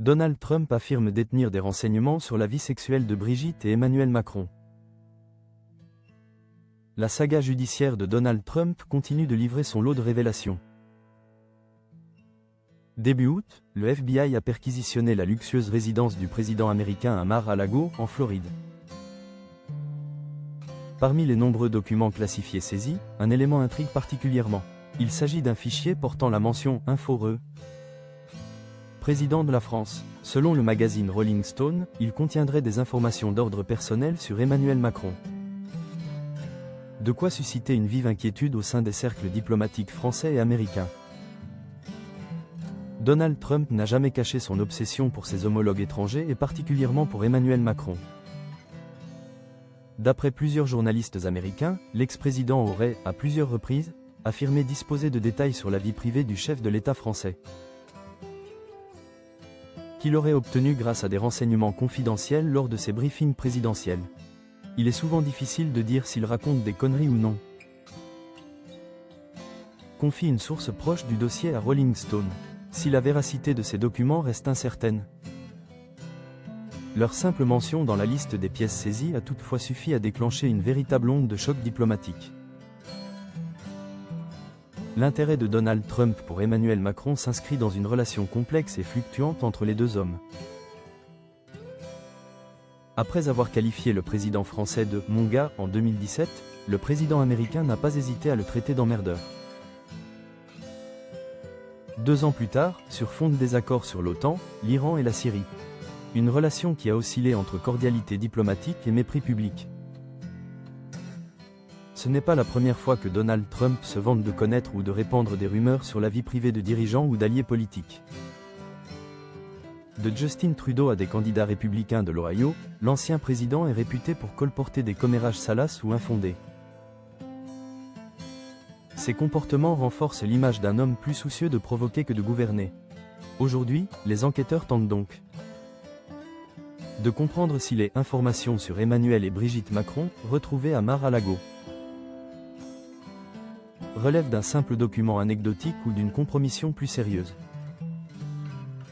Donald Trump affirme détenir des renseignements sur la vie sexuelle de Brigitte et Emmanuel Macron. La saga judiciaire de Donald Trump continue de livrer son lot de révélations. Début août, le FBI a perquisitionné la luxueuse résidence du président américain à Mar-a-Lago, en Floride. Parmi les nombreux documents classifiés saisis, un élément intrigue particulièrement. Il s'agit d'un fichier portant la mention « Info-Re ». Président de la France. Selon le magazine Rolling Stone, il contiendrait des informations d'ordre personnel sur Emmanuel Macron. De quoi susciter une vive inquiétude au sein des cercles diplomatiques français et américains. Donald Trump n'a jamais caché son obsession pour ses homologues étrangers et particulièrement pour Emmanuel Macron. D'après plusieurs journalistes américains, l'ex-président aurait, à plusieurs reprises, affirmé disposer de détails sur la vie privée du chef de l'État français, qu'il aurait obtenu grâce à des renseignements confidentiels lors de ses briefings présidentiels. Il est souvent difficile de dire s'il raconte des conneries ou non, confie une source proche du dossier à Rolling Stone. Si la véracité de ces documents reste incertaine, leur simple mention dans la liste des pièces saisies a toutefois suffi à déclencher une véritable onde de choc diplomatique. L'intérêt de Donald Trump pour Emmanuel Macron s'inscrit dans une relation complexe et fluctuante entre les deux hommes. Après avoir qualifié le président français de « mon gars » en 2017, le président américain n'a pas hésité à le traiter d'emmerdeur. 2 ans plus tard, sur fond de désaccord sur l'OTAN, l'Iran et la Syrie. Une relation qui a oscillé entre cordialité diplomatique et mépris public. Ce n'est pas la première fois que Donald Trump se vante de connaître ou de répandre des rumeurs sur la vie privée de dirigeants ou d'alliés politiques. De Justin Trudeau à des candidats républicains de l'Ohio, l'ancien président est réputé pour colporter des commérages salaces ou infondés. Ces comportements renforcent l'image d'un homme plus soucieux de provoquer que de gouverner. Aujourd'hui, les enquêteurs tentent donc de comprendre si les informations sur Emmanuel et Brigitte Macron, retrouvées à Mar-a-Lago, relèvent d'un simple document anecdotique ou d'une compromission plus sérieuse.